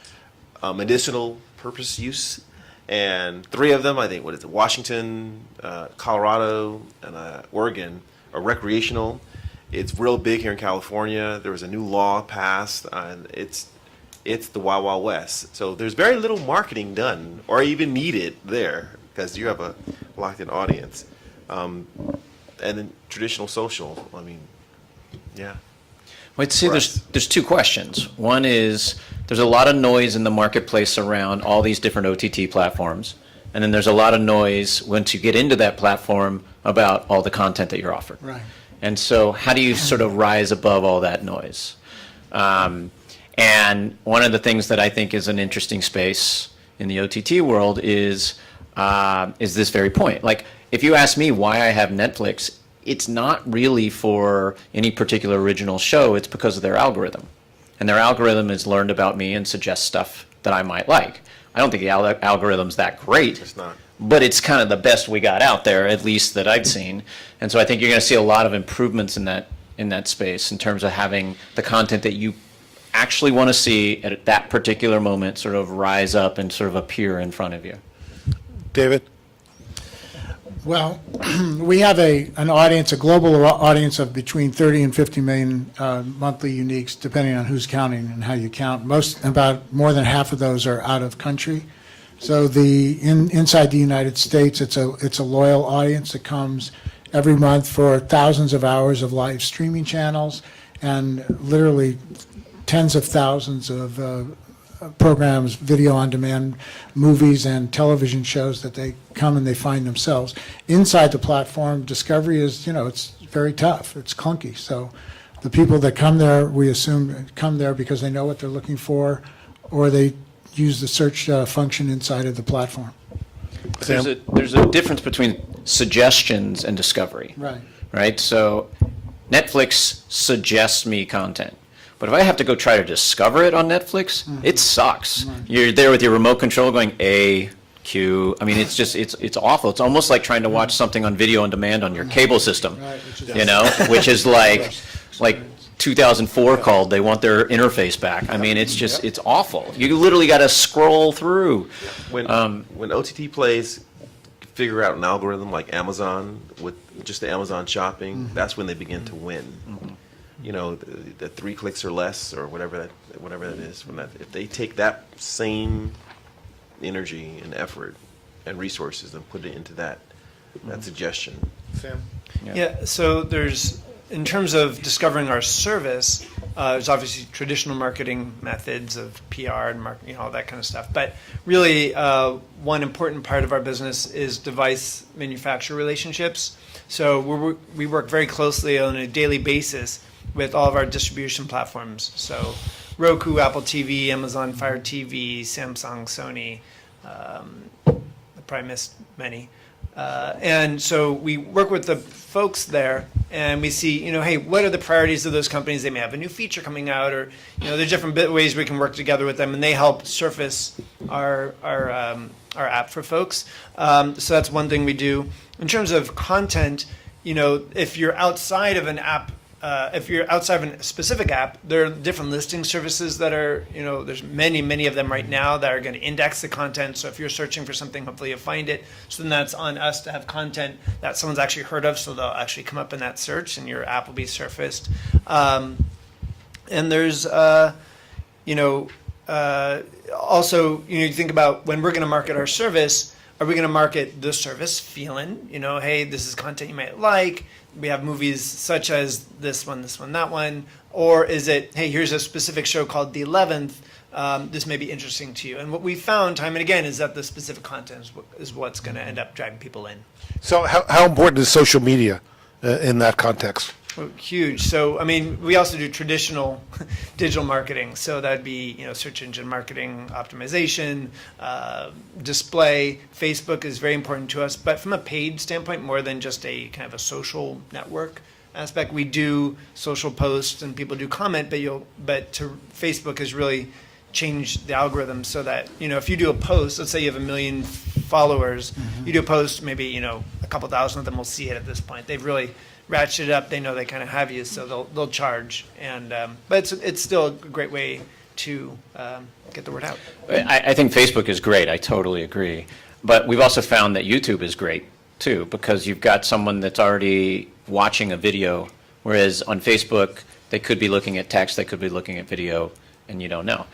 medicinal purpose use. And 3 of them, I think, Washington, Colorado, and Oregon, are recreational. It's real big here in California. There was a new law passed, and it's the Wild Wild West. So there's very little marketing done, or even needed there, because you have a locked-in audience. And then traditional social, yeah. Well, I'd say there's 2 questions. One is there's a lot of noise in the marketplace around all these different OTT platforms, and then there's a lot of noise once you get into that platform about all the content that you're offered. Right. And so how do you sort of rise above all that noise? And one of the things that I think is an interesting space in the OTT world is this very point. Like, if you ask me why I have Netflix, it's not really for any particular original show. It's because of their algorithm. And their algorithm has learned about me and suggests stuff that I might like. I don't think the algorithm's that great. It's not. But it's kind of the best we got out there, at least that I've seen. And so I think you're going to see a lot of improvements in that space in terms of having the content that you actually want to see at that particular moment sort of rise up and sort of appear in front of you. David? Well, we have an audience, a global audience of between 30 and 50 million monthly uniques, depending on who's counting and how you count. About more than half of those are out of country. So inside the United States, it's a loyal audience that comes every month for thousands of hours of live streaming channels and literally tens of thousands of programs, video on demand, movies and television shows that they come and they find themselves. Inside the platform, discovery is, it's very tough. It's clunky. So the people that come there, we assume come there because they know what they're looking for, or they use the search function inside of the platform. There's a difference between suggestions and discovery. Right. Right? So Netflix suggests me content. But if I have to go try to discover it on Netflix, it sucks. You're there with your remote control going A, Q. I mean, it's just, it's awful. It's almost like trying to watch something on video on demand on your cable system, Right, which is like 2004 called, they want their interface back. I mean, it's just, it's awful. You literally got to scroll through. When OTT plays figure out an algorithm like Amazon with just the Amazon shopping, that's when they begin to win. You know, the 3 clicks or less, or whatever that is. From that, if they take that same energy and effort and resources and put it into that suggestion. Sam? Yeah, so there's, in terms of discovering our service, there's obviously traditional marketing methods of PR and marketing, all that kind of stuff. But really, one important part of our business is device manufacturer relationships. So we work very closely on a daily basis with all of our distribution platforms. So Roku, Apple TV, Amazon Fire TV, Samsung, Sony, I probably missed many. And so we work with the folks there, and we see, hey, what are the priorities of those companies? They may have a new feature coming out, or there's different ways we can work together with them, and they help surface our app for folks. So that's one thing we do. In terms of content, if you're outside of an app. If you're outside of a specific app, there are different listing services that are, there's many of them right now that are going to index the content. So if you're searching for something, hopefully you'll find it. So then that's on us to have content that someone's actually heard of, so they'll actually come up in that search and your app will be surfaced. And there's, also, you think about when we're going to market our service, are we going to market the service, Feelin? Hey, this is content you might like. We have movies such as this one, that one. Or is it, hey, here's a specific show called The 11th. This may be interesting to you. And what we found time and again is that the specific content is what's going to end up driving people in. So how important is social media in that context? Well, huge. So, we also do traditional digital marketing. So that'd be, search engine marketing, optimization, display. Facebook is very important to us, but from a paid standpoint, more than just a kind of a social network aspect. We do social posts and people do comment, but Facebook has really changed the algorithm so that, if you do a post, let's say you have 1 million followers, you do a post, maybe, a couple thousand of them will see it at this point. They've really ratchet it up. They know they kind of have you, so they'll charge. And but it's still a great way to get the word out. I think Facebook is great. I totally agree. But we've also found that YouTube is great too, because you've got someone that's already watching a video, whereas on Facebook they could be looking at text, they could be looking at video, and you don't know.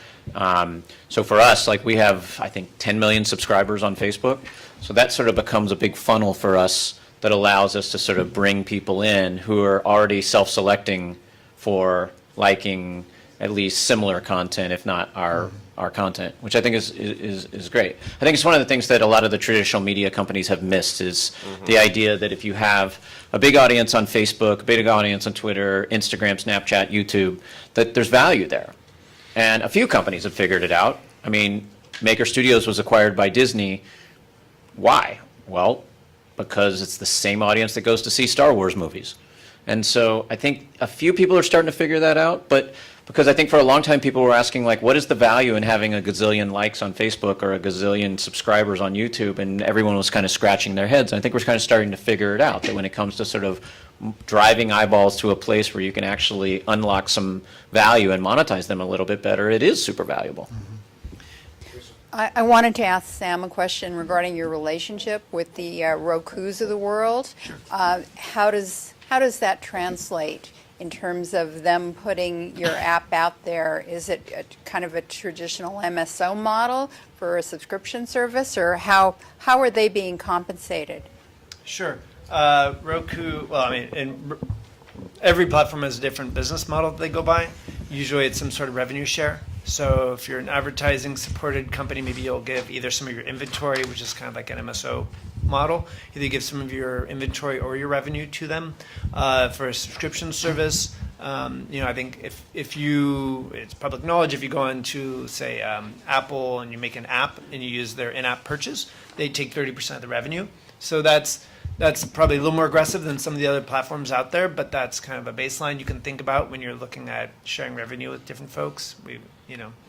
So for us, we have, I think, 10 million subscribers on Facebook. So that sort of becomes a big funnel for us that allows us to sort of bring people in who are already self-selecting for liking at least similar content, if not our content, which I think is great. I think it's one of the things that a lot of the traditional media companies have missed is the idea that if you have a big audience on Facebook, a big audience on Twitter, Instagram, Snapchat, YouTube, that there's value there. And a few companies have figured it out. Maker Studios was acquired by Disney. Why? Well, because it's the same audience that goes to see Star Wars movies. And so I think a few people are starting to figure that out, but because I think for a long time people were asking, what is the value in having a gazillion likes on Facebook or a gazillion subscribers on YouTube, and everyone was kind of scratching their heads. And I think we're kind of starting to figure it out, that when it comes to sort of driving eyeballs to a place where you can actually unlock some value and monetize them a little bit better, it is super valuable. I wanted to ask Sam a question regarding your relationship with the Rokus of the world. How does that translate in terms of them putting your app out there? Is it kind of a traditional MSO model for a subscription service, or how are they being compensated? Sure. Roku, every platform has a different business model that they go by. Usually it's some sort of revenue share. So if you're an advertising supported company, maybe you'll give either some of your inventory, which is kind of like an MSO model. Either you give some of your inventory or your revenue to them. For a subscription service, I think if it's public knowledge, if you go into, say, Apple and you make an app and you use their in-app purchase, they take 30% of the revenue. So that's probably a little more aggressive than some of the other platforms out there, but that's kind of a baseline you can think about when you're looking at sharing revenue with different folks.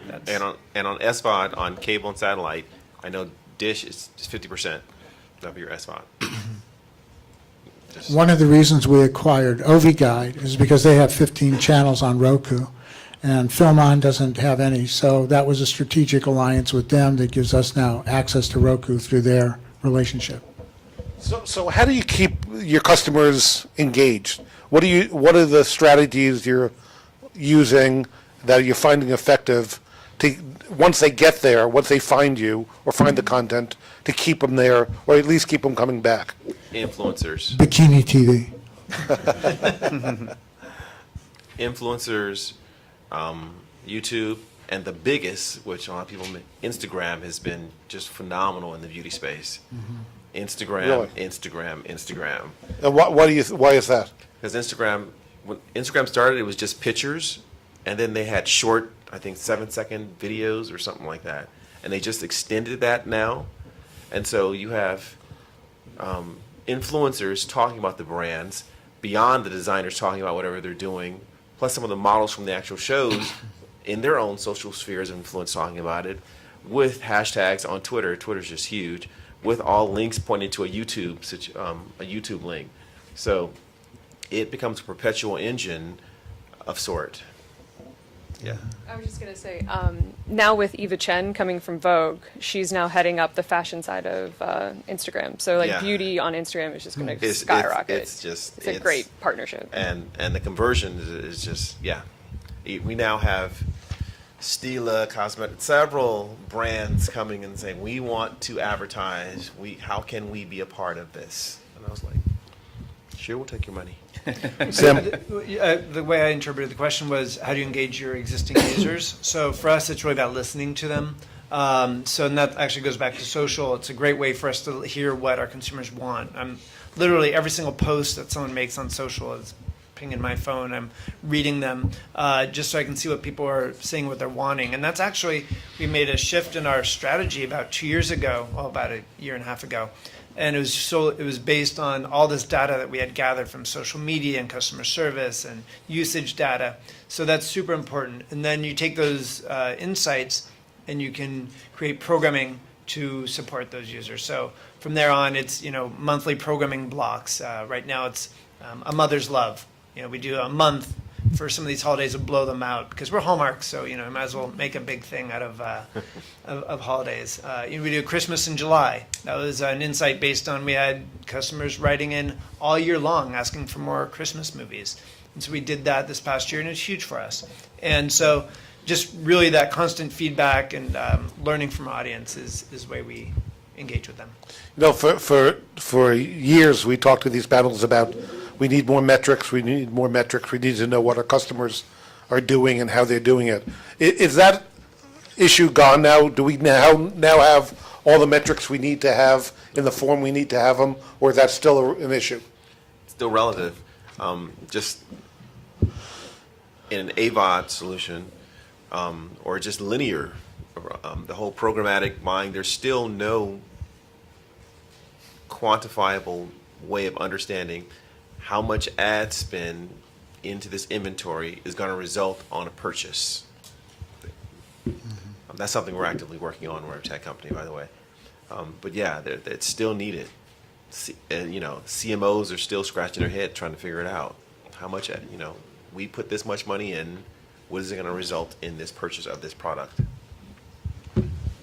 That's... And on SVOD, on cable and satellite, I know Dish is 50% of your SVOD. One of the reasons we acquired OviGuide is because they have 15 channels on Roku, and FilmOn doesn't have any. So that was a strategic alliance with them that gives us now access to Roku through their relationship. So how do you keep your customers engaged? What are the strategies you're using that you're finding effective to, once they get there, once they find you or find the content, to keep them there or at least keep them coming back? Influencers. Bikini TV. Influencers, YouTube, and the biggest, which a lot of people, Instagram has been just phenomenal in the beauty space. Instagram, Really? Instagram. And why is that? Because Instagram, when Instagram started, it was just pictures, and then they had short, I think 7-second videos or something like that, and they just extended that now, and so you have influencers talking about the brands beyond the designers talking about whatever they're doing, plus some of the models from the actual shows in their own social spheres of influence talking about it, with hashtags on Twitter. Twitter's just huge, with all links pointing to a YouTube link. So it becomes a perpetual engine of sort. Yeah. I was just going to say, now with Eva Chen coming from Vogue, she's now heading up the fashion side of Instagram. So like Yeah. beauty on Instagram is just going to It's- skyrocket. it's a great partnership. And the conversion is just, yeah. We now have Stila Cosmetics, several brands coming and saying, we want to advertise. How can we be a part of this? And I was like, sure, we'll take your money. Sam? The way I interpreted the question was, how do you engage your existing users? So for us, it's really about listening to them. And that actually goes back to social. It's a great way for us to hear what our consumers want. Literally every single post that someone makes on social is pinging my phone. I'm reading them just so I can see what people are saying, what they're wanting. And that's actually, we made a shift in our strategy about 2 years ago, well, about a year and a half ago. And it was based on all this data that we had gathered from social media and customer service and usage data. So that's super important. And then you take those insights and you can create programming to support those users. So from there on, it's monthly programming blocks. Right now, it's a mother's love. We do a month for some of these holidays to blow them out because we're Hallmark, so might as well make a big thing out of holidays. We do Christmas in July. That was an insight based on we had customers writing in all year long asking for more Christmas movies, and so we did that this past year, and it's huge for us. And so, just really that constant feedback and learning from our audience is the way we engage with them. For years, we talked to these panels about we need more metrics, we need to know what our customers are doing and how they're doing it. Is that issue gone now? Do we now have all the metrics we need to have in the form we need to have them, or is that still an issue? Still relative. Just in an AVOD solution, or just linear, the whole programmatic buying, there's still no quantifiable way of understanding how much ad spend into this inventory is going to result on a purchase. That's something we're actively working on. We're a tech company, by the way. But yeah, it's still needed. CMOs are still scratching their head trying to figure it out. How much, we put this much money in, what is it going to result in this purchase of this product?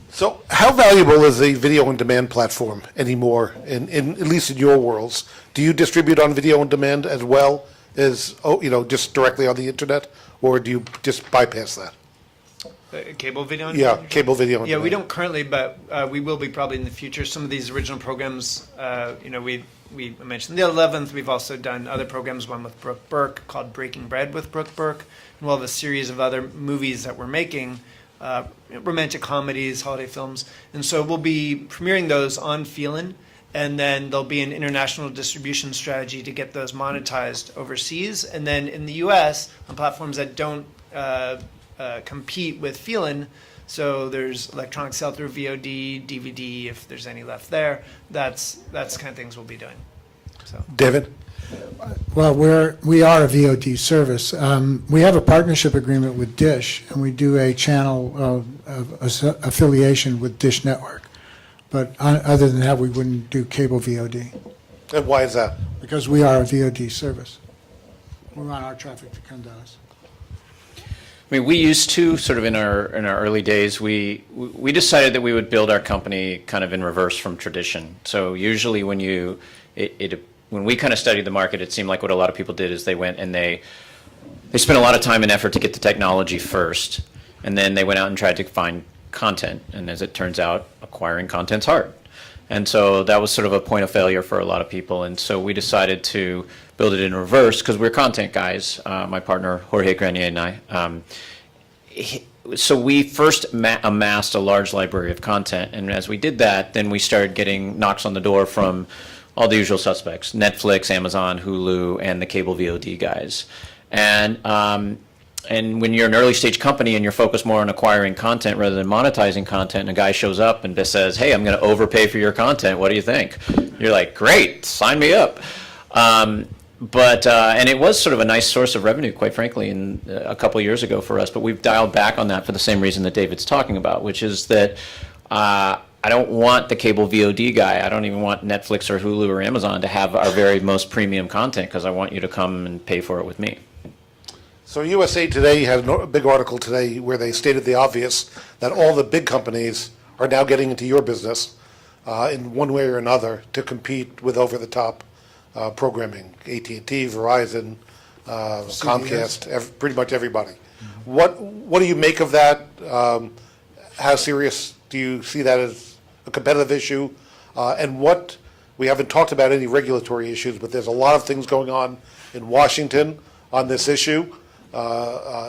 So how valuable is the video on demand platform anymore, in at least in your worlds? Do you distribute on video on demand as well as, just directly on the internet, or do you just bypass that? Cable video on Yeah, demand? cable video on Yeah, demand. we don't currently, but we will be probably in the future. Some of these original programs, we mentioned the 11th. We've also done other programs, one with Brooke Burke called Breaking Bread with Brooke Burke. And we'll have a series of other movies that we're making, romantic comedies, holiday films. And so we'll be premiering those on Feelin', and then there'll be an international distribution strategy to get those monetized overseas. And then in the US, on platforms that don't compete with Feelin', so there's electronic sell-through, VOD, DVD, if there's any left there. That's the kind of things we'll be doing. So. David? Well, we are a VOD service. We have a partnership agreement with Dish, and we do a channel of affiliation with Dish Network. But other than that, we wouldn't do cable VOD And why is that? because we are a VOD service. We want our traffic to come to us. I mean, we used to sort of in our early days. We decided that we would build our company kind of in reverse from tradition. So usually when when we kind of studied the market, it seemed like what a lot of people did is they went and they spent a lot of time and effort to get the technology first, and then they went out and tried to find content. And as it turns out, acquiring content's hard. And so that was sort of a point of failure for a lot of people. And so we decided to build it in reverse because we're content guys, my partner Jorge Grenier and I. So we first amassed a large library of content. And as we did that, then we started getting knocks on the door from all the usual suspects, Netflix, Amazon, Hulu, and the cable VOD guys. And when you're an early stage company and you're focused more on acquiring content rather than monetizing content, and a guy shows up and just says, hey, I'm going to overpay for your content, what do you think? You're like, great, sign me up. And it was sort of a nice source of revenue, quite frankly, a couple of years ago for us, but we've dialed back on that for the same reason that David's talking about, which is that I don't want the cable VOD guy. I don't even want Netflix or Hulu or Amazon to have our very most premium content because I want you to come and pay for it with me. So USA Today had a big article today where they stated the obvious that all the big companies are now getting into your business in one way or another to compete with over-the-top programming. AT&T, Verizon, Comcast, pretty much everybody. What do you make of that? How serious do you see that as a competitive issue? And we haven't talked about any regulatory issues, but there's a lot of things going on in Washington on this issue,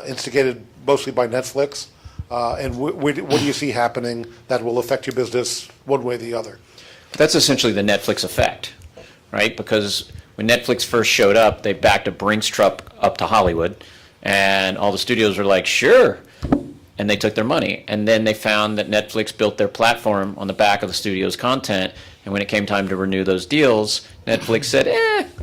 instigated mostly by Netflix. And what do you see happening that will affect your business one way or the other? That's essentially the Netflix effect, right? Because when Netflix first showed up, they backed a Brinks truck up to Hollywood, and all the studios were like, sure. And they took their money. And then they found that Netflix built their platform on the back of the studio's content. And when it came time to renew those deals, Netflix said,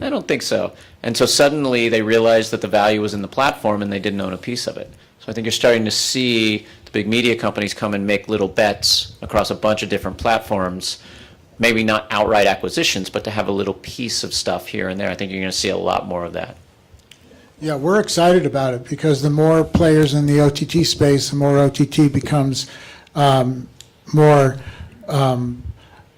I don't think so. And so suddenly they realized that the value was in the platform and they didn't own a piece of it. So I think you're starting to see the big media companies come and make little bets across a bunch of different platforms, maybe not outright acquisitions, but to have a little piece of stuff here and there. I think you're going to see a lot more of that. Yeah, we're excited about it because the more players in the OTT space, the more OTT becomes more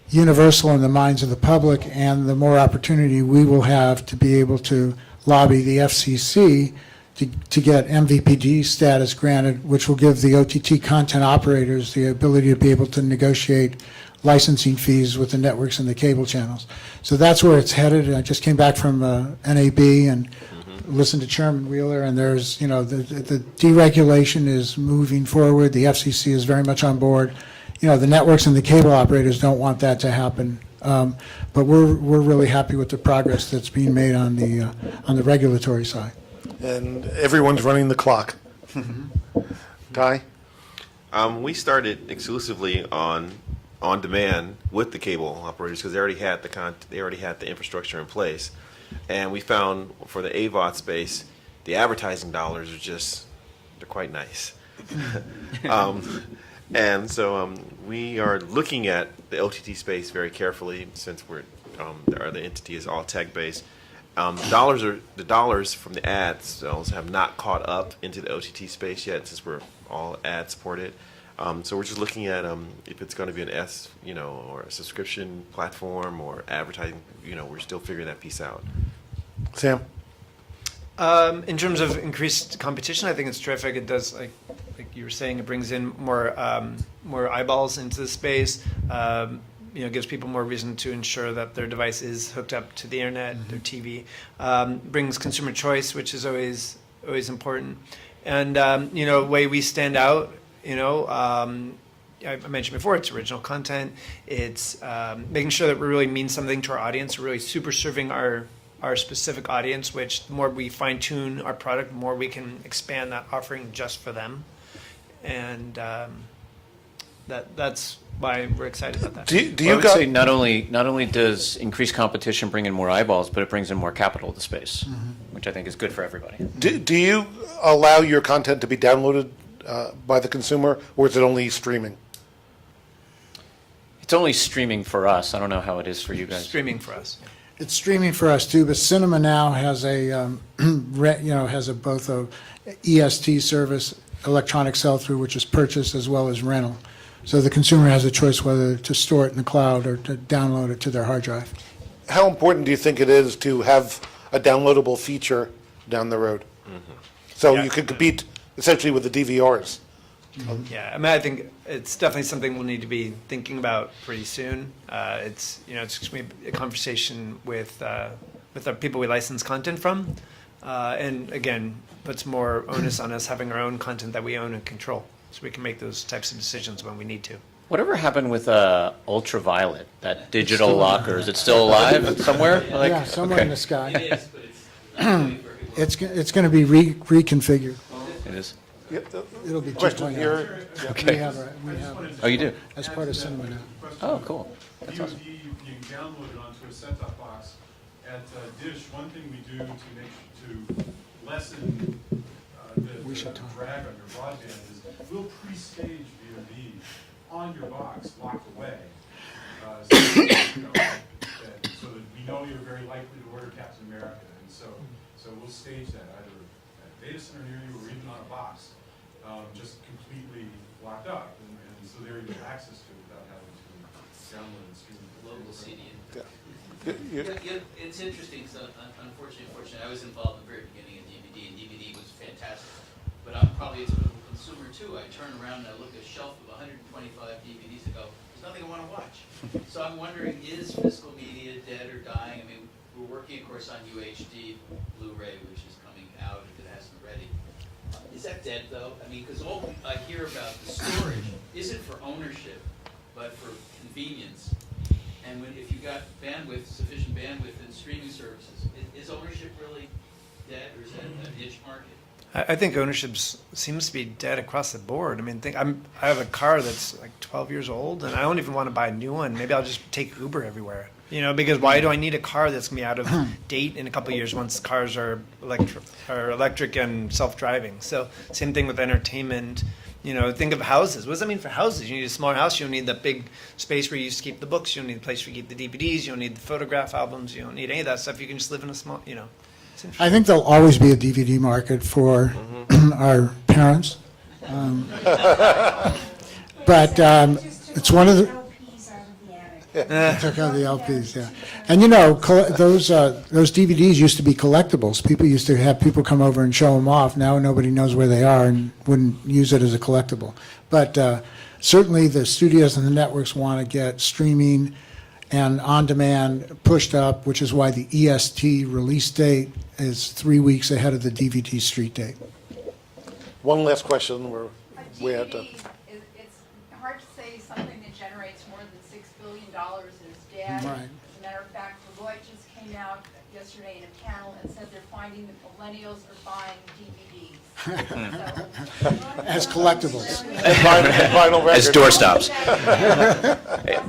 universal in the minds of the public, and the more opportunity we will have to be able to lobby the FCC to get MVPD status granted, which will give the OTT content operators the ability to be able to negotiate licensing fees with the networks and the cable channels. So that's where it's headed. I just came back from NAB and listened to Chairman Wheeler, and there's, the deregulation is moving forward. The FCC is very much on board. The networks and the cable operators don't want that to happen. But we're really happy with the progress that's being made on the regulatory side. And everyone's running the clock. Ty? We started exclusively on demand with the cable operators because they already had the infrastructure in place, and we found for the AVOD space, the advertising dollars they're quite nice. And so we are looking at the OTT space very carefully since the entity is all tech based. The dollars from the ad sales have not caught up into the OTT space yet since we're all ad supported. So we're just looking at if it's going to be an or a subscription platform or advertising. We're still figuring that piece out. Sam? In terms of increased competition, I think it's terrific. It does, like you were saying, it brings in more eyeballs into the space. Gives people more reason to ensure that their device is hooked up to the internet, their TV. Brings consumer choice, which is always important. And way we stand out. I mentioned before, it's original content. It's making sure that we really mean something to our audience. We're really super serving our specific audience, which the more we fine tune our product, the more we can expand that offering just for them. And that's why we're excited about that. I would say not only does increased competition bring in more eyeballs, but it brings in more capital to the space, which I think is good for everybody. Do you allow your content to be downloaded by the consumer, or is it only streaming? It's only streaming for us. I don't know how it is for you guys. Streaming for us. Yeah. It's streaming for us too, but Cinema Now has a both a EST service electronic sell-through, which is purchase as well as rental. So the consumer has a choice whether to store it in the cloud or to download it to their hard drive. How important do you think it is to have a downloadable feature down the road? So Yeah. you could compete essentially with the DVRs. Yeah, I mean, I think it's definitely something we'll need to be thinking about pretty soon. It's it's going to be a conversation with the people we license content from, and again, puts more onus on us having our own content that we own and control, so we can make those types of decisions when we need to. Whatever happened with Ultraviolet, that digital locker? Is it still alive somewhere? Yeah, somewhere in the sky. It is, but it's It's going to be reconfigured. It is. It'll be Question 2.0. here. We have it Oh, you do? as part of cinema now. Oh, cool. That's awesome. VOD, you can download it onto a set-top box. At Dish, one thing we do to lessen the drag on your broadband is we'll pre-stage VOD on your box, locked away. So that we know you're very likely to order Captain America, and so we'll stage that either at a data center near you or even on a box, just completely locked up, and so there you have access to it without having to download and stream. local CD. You- It's interesting, so unfortunately, I was involved in the very beginning of DVD, and DVD was fantastic. But I'm probably a typical consumer too. I turn around and I look at a shelf of 125 DVDs and go, there's nothing I want to watch. So I'm wondering, is physical media dead or dying? I mean, we're working, of course, on UHD Blu-ray, which is coming out if it hasn't already. Is that dead though? I mean, because all I hear about the storage isn't for ownership, but for convenience. And if you've got bandwidth, sufficient bandwidth in streaming services, is ownership really dead, or is that a niche market? I think ownership seems to be dead across the board. I mean, I have a car that's like 12 years old, and I don't even want to buy a new one. Maybe I'll just take Uber everywhere. Because why do I need a car that's going to be out of date in a couple of years once cars are electric and self-driving? So same thing with entertainment. Think of houses. What does that mean for houses? You need a smaller house. You don't need the big space where you used to keep the books. You don't need the place where you keep the DVDs. You don't need the photograph albums. You don't need any of that stuff. You can just live in a small, It's interesting. I think there'll always be a DVD market for our parents. But it's one of the... Took out the LPs, yeah. And those DVDs used to be collectibles. People used to have people come over and show them off. Now nobody knows where they are and wouldn't use it as a collectible. But certainly the studios and the networks want to get streaming and on-demand pushed up, which is why the EST release date is 3 weeks ahead of the DVD street date. One last question. We have to. It's hard to say something that generates more than $6 billion is dead. Right. As a matter of fact, Deloitte just came out yesterday in a panel and said they're finding that millennials are buying DVDs. As collectibles. Final record. As doorstops.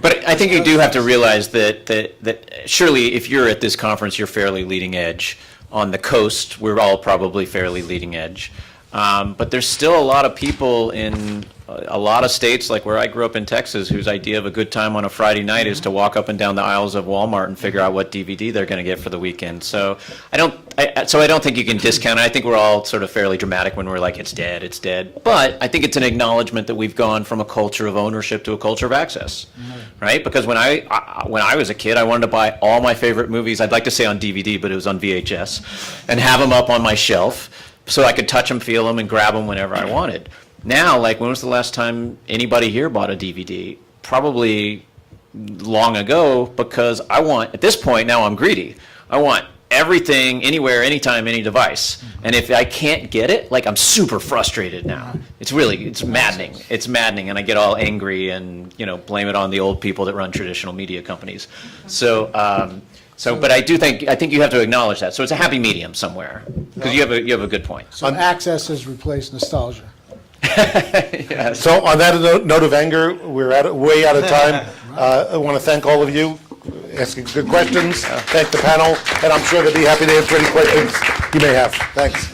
But I think you do have to realize that surely if you're at this conference, you're fairly leading edge. On the coast, we're all probably fairly leading edge. But there's still a lot of people in a lot of states, like where I grew up in Texas, whose idea of a good time on a Friday night is to walk up and down the aisles of Walmart and figure out what DVD they're going to get for the weekend. So I don't think you can discount it. I think we're all sort of fairly dramatic when we're like, it's dead, it's dead. But I think it's an acknowledgement that we've gone from a culture of ownership to a culture of access, right? Because when I was a kid, I wanted to buy all my favorite movies. I'd like to say on DVD, but it was on VHS, and have them up on my shelf so I could touch them, feel them, and grab them whenever I wanted. Now, when was the last time anybody here bought a DVD? Probably long ago, because at this point, now I'm greedy. I want everything, anywhere, anytime, any device. And if I can't get it, I'm super frustrated now. It's maddening. It's maddening, and I get all angry and, blame it on the old people that run traditional media companies. But I think you have to acknowledge that. So it's a happy medium somewhere, because you have a good point. So access has replaced nostalgia. Yes. So on that note of anger, we're way out of time. I want to thank all of you asking good questions. Thank the panel, and I'm sure they'll be happy to answer any questions you may have. Thanks.